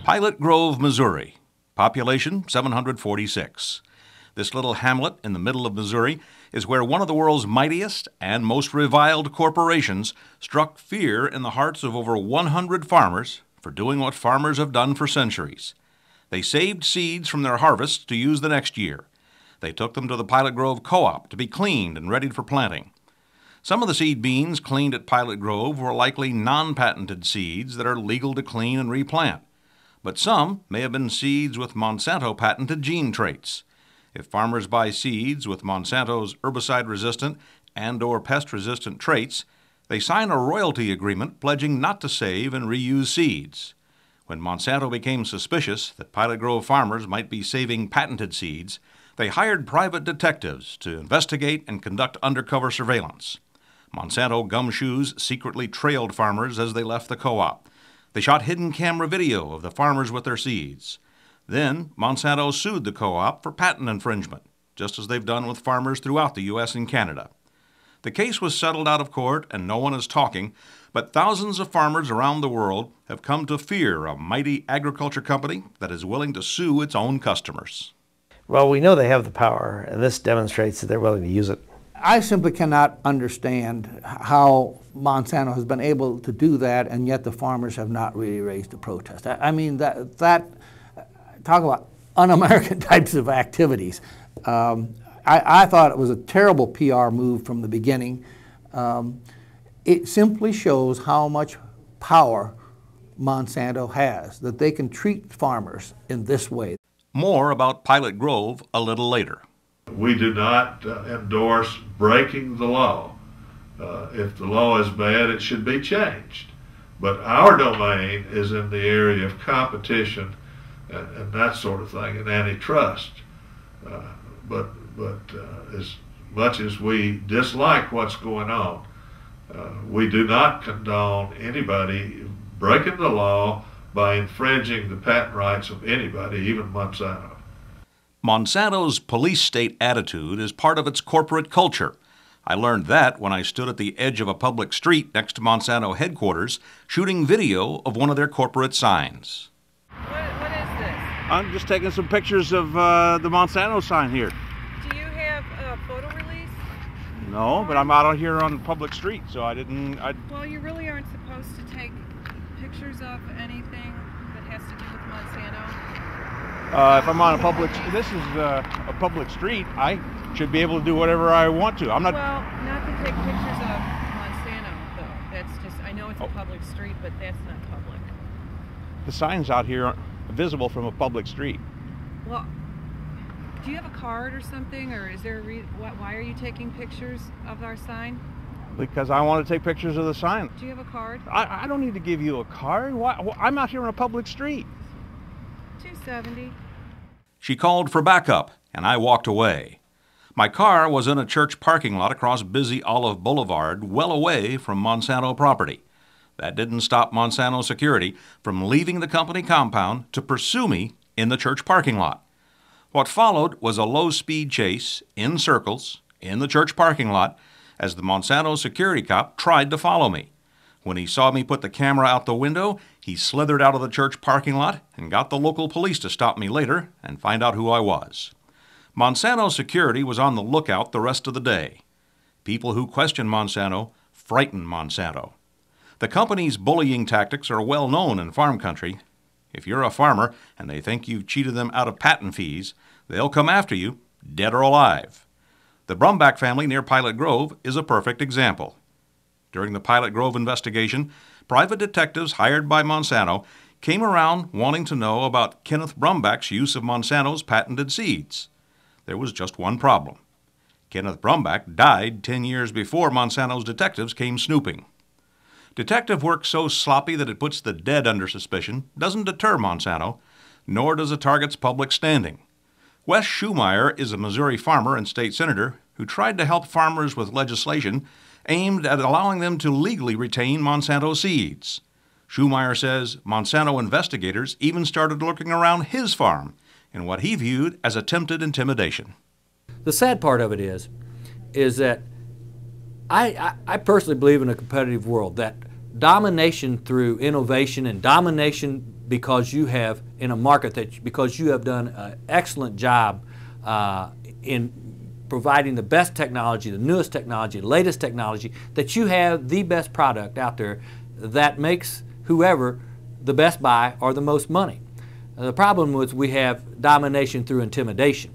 Pilot Grove, Missouri. Population 746. This little hamlet in the middle of Missouri is where one of the world's mightiest and most reviled corporations struck fear in the hearts of over 100 farmers for doing what farmers have done for centuries. They saved seeds from their harvests to use the next year. They took them to the Pilot Grove Co-op to be cleaned and readied for planting. Some of the seed beans cleaned at Pilot Grove were likely non-patented seeds that are legal to clean and replant. But some may have been seeds with Monsanto patented gene traits. If farmers buy seeds with Monsanto's herbicide-resistant and/or pest-resistant traits, they sign a royalty agreement pledging not to save and reuse seeds. When Monsanto became suspicious that Pilot Grove farmers might be saving patented seeds, they hired private detectives to investigate and conduct undercover surveillance. Monsanto gumshoes secretly trailed farmers as they left the co-op. They shot hidden camera video of the farmers with their seeds. Then Monsanto sued the co-op for patent infringement, just as they've done with farmers throughout the U.S. and Canada. The case was settled out of court and no one is talking, but thousands of farmers around the world have come to fear a mighty agriculture company that is willing to sue its own customers. Well, we know they have the power, and this demonstrates that they're willing to use it. I simply cannot understand how Monsanto has been able to do that, and yet the farmers have not really raised a protest. I mean, that talk about un-American types of activities. I thought it was a terrible PR move from the beginning. It simply shows how much power Monsanto has, that they can treat farmers in this way. More about Pilot Grove a little later. We do not endorse breaking the law. If the law is bad, it should be changed. But our domain is in the area of competition and that sort of thing, and antitrust. But as much as we dislike what's going on, we do not condone anybody breaking the law by infringing the patent rights of anybody, even Monsanto. Monsanto's police state attitude is part of its corporate culture. I learned that when I stood at the edge of a public street next to Monsanto headquarters shooting video of one of their corporate signs. What is this? I'm just taking some pictures of the Monsanto sign here. Do you have a photo release? No, but I'm out here on the public street, so I didn't... Well, you really aren't supposed to take pictures of anything that has to do with Monsanto. If I'm on this is a public street, I should be able to do whatever I want to. I'm not... Well, not to take pictures of Monsanto, though. That's just, I know it's a public street, but that's not public. The signs out here aren't visible from a public street. Well, do you have a card or something, or is there why are you taking pictures of our sign? Because I want to take pictures of the sign. Do you have a card? I don't need to give you a card. Why? I'm out here on a public street. $2.70. She called for backup, and I walked away. My car was in a church parking lot across busy Olive Boulevard, well away from Monsanto property. That didn't stop Monsanto security from leaving the company compound to pursue me in the church parking lot. What followed was a low-speed chase in circles in the church parking lot as the Monsanto security cop tried to follow me. When he saw me put the camera out the window, he slithered out of the church parking lot and got the local police to stop me later and find out who I was. Monsanto security was on the lookout the rest of the day. People who question Monsanto frighten Monsanto. The company's bullying tactics are well known in farm country. If you're a farmer and they think you've cheated them out of patent fees, they'll come after you, dead or alive. The Brumback family near Pilot Grove is a perfect example. During the Pilot Grove investigation, private detectives hired by Monsanto came around wanting to know about Kenneth Brumback's use of Monsanto's patented seeds. There was just one problem. Kenneth Brumback died 10 years before Monsanto's detectives came snooping. Detective work so sloppy that it puts the dead under suspicion doesn't deter Monsanto, nor does it target's public standing. Wes Schumeyer is a Missouri farmer and state senator who tried to help farmers with legislation aimed at allowing them to legally retain Monsanto seeds. Schumeyer says Monsanto investigators even started looking around his farm in what he viewed as attempted intimidation. The sad part of it is that I personally believe in a competitive world, that domination through innovation and domination because you have in a market because you have done an excellent job in providing the best technology, the newest technology, the latest technology, that you have the best product out there that makes whoever the best buy or the most money. The problem is we have domination through intimidation.